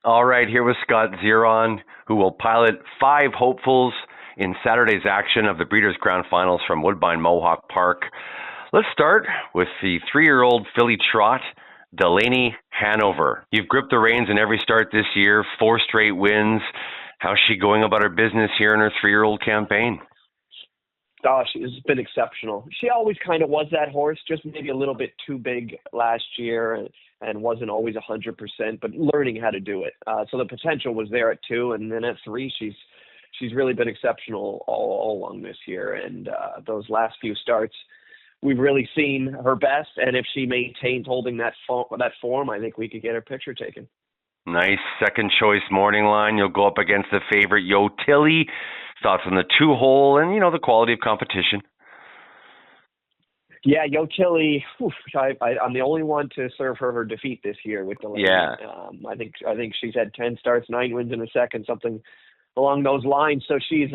All right, here with Scott Zeron, who will pilot five hopefuls in Saturday's action of the Breeders' Crown Finals from Woodbine Mohawk Park. Let's start with the 3-year-old filly trot, Delaney Hanover. You've gripped the reins in every start this year, 4 straight wins. How's she going about her business here in her 3-year-old campaign? Oh, she's been exceptional. She always kind of was that horse, just maybe a little bit too big last year and wasn't always 100%, but learning how to do it. So the potential was there at 2, and then at 3, she's really been exceptional all along this year. And those last few starts, we've really seen her best. And if she maintains holding that form, I think we could get her picture taken. Nice second choice morning line. You'll go up against the favorite Yo Tilly. Thoughts on the 2-hole and, the quality of competition? Yeah, Yo Tilly, I'm the only one to serve her defeat this year with Delaney. Yeah. I think she's had 10 starts, 9 wins in a second, something along those lines. So she's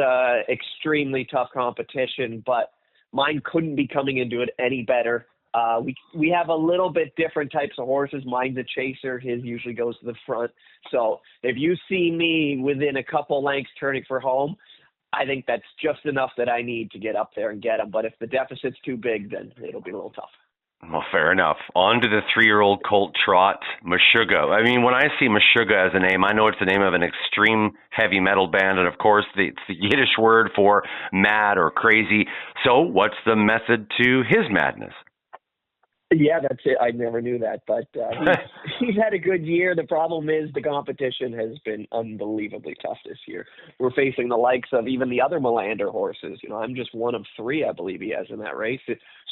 extremely tough competition, but mine couldn't be coming into it any better. We have a little bit different types of horses. Mine's a chaser. His usually goes to the front. So if you see me within a couple lengths turning for home, I think that's just enough that I need to get up there and get him. But if the deficit's too big, then it'll be a little tough. Well, fair enough. On to the 3-year-old colt trot, Meshuggah. I mean, when I see Meshuggah as a name, I know it's the name of an extreme heavy metal band, and of course, it's the Yiddish word for mad or crazy. So what's the method to his madness? Yeah, that's it. I never knew that, but he's had a good year. The problem is the competition has been unbelievably tough this year. We're facing the likes of even the other Melander horses. I'm just one of 3, I believe he has in that race.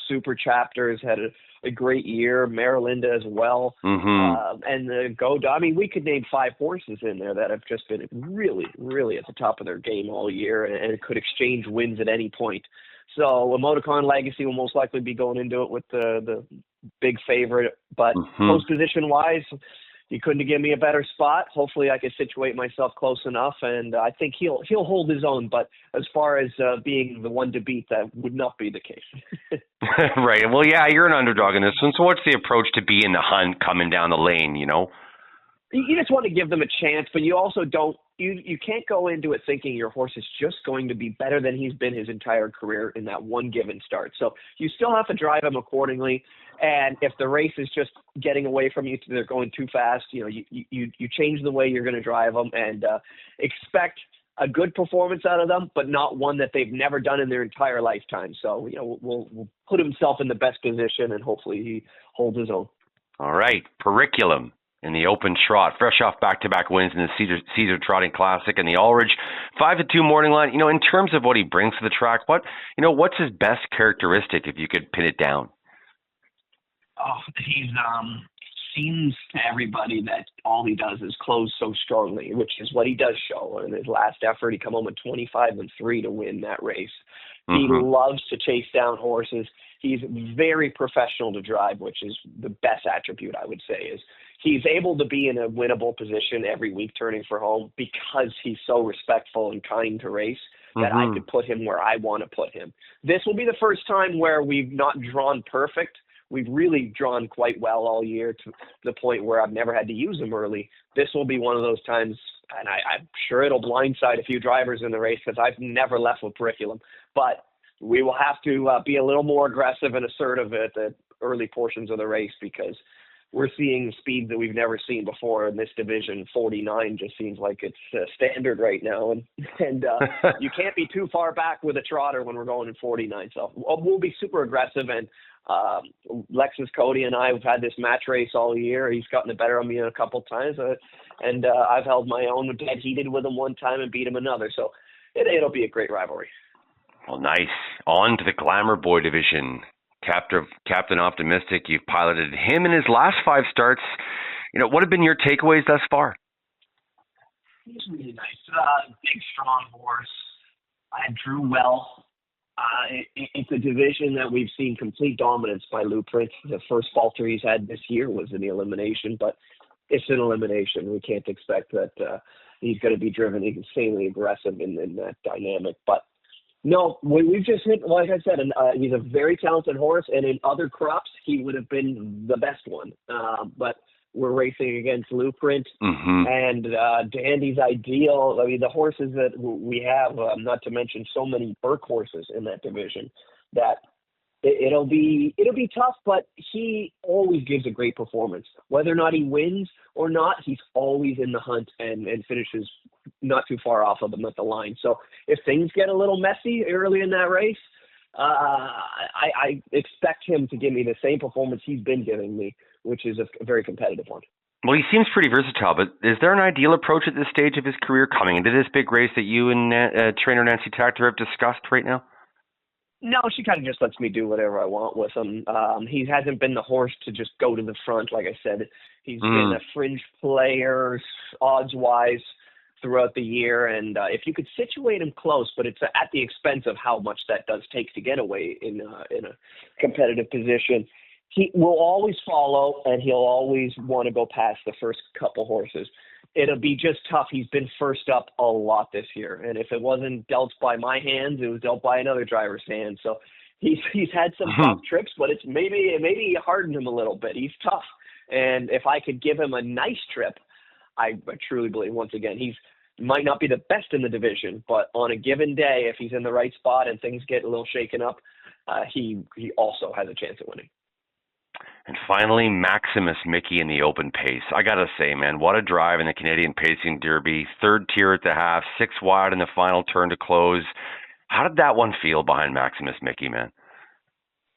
Super Chapters had a great year. Marilinda as well. Mm-hmm. And the I mean, we could name 5 horses in there that have just been really, really at the top of their game all year and could exchange wins at any point. So a Motorcon Legacy will most likely be going into it with the big favorite. But post position-wise, he couldn't have given me a better spot. Hopefully I can situate myself close enough, and I think he'll hold his own. But as far as being the one to beat, that would not be the case. Right. Well, yeah, you're an underdog in this one. So what's the approach to be in the hunt coming down the lane, You just want to give them a chance, but you also don't. You can't go into it thinking your horse is just going to be better than he's been his entire career in that one given start. So you still have to drive him accordingly. And if the race is just getting away from you, they're going too fast, you change the way you're going to drive them and expect a good performance out of them, but not one that they've never done in their entire lifetime. So, we'll put himself in the best position and hopefully he holds his own. All right. Periculum in the open trot, fresh off back-to-back wins in the Caesar Trotting Classic and the Allridge 5-2 morning line. In terms of what he brings to the track, what's his best characteristic if you could pin it down? Oh, he's seems to everybody that all he does is close so strongly, which is what he does show. In his last effort, he come home with 25-3 to win that race. He loves to chase down horses. He's very professional to drive, which is the best attribute, I would say, is he's able to be in a winnable position every week turning for home because he's so respectful and kind to race that I could put him where I want to put him. This will be the first time where we've not drawn perfect. We've really drawn quite well all year to the point where I've never had to use him early. This will be one of those times, and I'm sure it'll blindside a few drivers in the race because I've never left with Periculum. But we will have to be a little more aggressive and assertive at the early portions of the race because we're seeing speeds that we've never seen before in this division. 49 just seems like it's standard right now. And you can't be too far back with a trotter when we're going in 49. So we'll be super aggressive. And Lexus Cody and I have had this match race all year. He's gotten the better of me a couple of times. And I've held my own, dead heated with him one time and beat him another. So it'll be a great rivalry. Well, nice. On to the Glamour Boy division. Captain Optimistic, you've piloted him in his last 5 starts. What have been your takeaways thus far? He's really nice. Big, strong horse. I drew well. It's a division that we've seen complete dominance by Blueprint. The first falter he's had this year was in the elimination, but it's an elimination. We can't expect that he's going to be driven insanely aggressive in that dynamic. But no, we've just hit, like I said, he's a very talented horse, and in other crops, he would have been the best one. But we're racing against Blueprint Mm-hmm. and Dandy's Ideal. I mean, the horses that we have, not to mention so many Burke horses in that division, that it'll be tough, but he always gives a great performance. Whether or not he wins or not, he's always in the hunt and finishes not too far off of them at the line. So if things get a little messy early in that race, I expect him to give me the same performance he's been giving me, which is a very competitive one. Well, he seems pretty versatile, but is there an ideal approach at this stage of his career coming into this big race that you and trainer Nancy Tactor have discussed right now? No, she kind of just lets me do whatever I want with him. He hasn't been the horse to just go to the front, like I said. He's been a fringe player, odds-wise, throughout the year. And if you could situate him close, but it's at the expense of how much that does take to get away in a competitive position, he will always follow, and he'll always want to go past the first couple horses. It'll be just tough. He's been first up a lot this year, and if it wasn't dealt by my hands, it was dealt by another driver's hand. So he's had some tough trips, but it's maybe hardened him a little bit. He's tough, and if I could give him a nice trip, I truly believe once again he's might not be the best in the division, but on a given day, if he's in the right spot and things get a little shaken up, he also has a chance at winning. And finally, Maximus Mickey in the open pace. I got to say, man, what a drive in the Canadian Pacing Derby. Third tier at the half, 6 wide in the final turn to close. How did that one feel behind Maximus Mickey, man?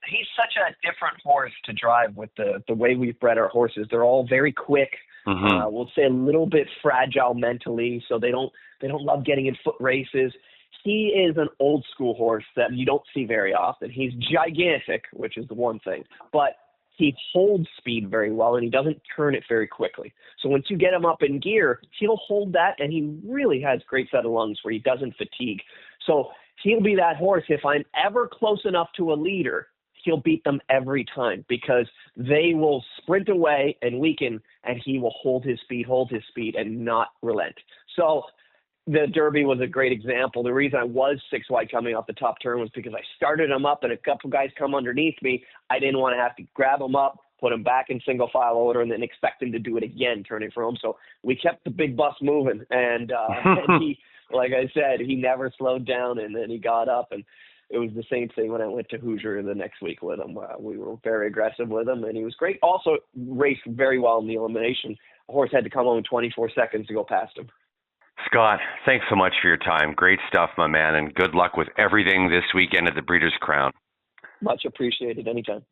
He's such a different horse to drive with the way we've bred our horses. They're all very quick. Mm-hmm. We'll say a little bit fragile mentally, so they don't love getting in foot races. He is an old school horse that you don't see very often. He's gigantic, which is the one thing, but he holds speed very well, and he doesn't turn it very quickly. So once you get him up in gear, he'll hold that, and he really has great set of lungs where he doesn't fatigue. So he'll be that horse. If I'm ever close enough to a leader, he'll beat them every time because they will sprint away and weaken, and he will hold his speed, and not relent. So the Derby was a great example. The reason I was 6 wide coming off the top turn was because I started him up and a couple guys come underneath me. I didn't want to have to grab him up, put him back in single file order, and then expect him to do it again, turning for him. So we kept the big bus moving. And he, like I said, he never slowed down, and then he got up. And it was the same thing when I went to Hoosier the next week with him. We were very aggressive with him, and he was great. Also raced very well in the elimination. The horse had to come home in 24 seconds to go past him. Scott, thanks so much for your time. Great stuff, my man, and good luck with everything this weekend at the Breeders' Crown. Much appreciated. Anytime.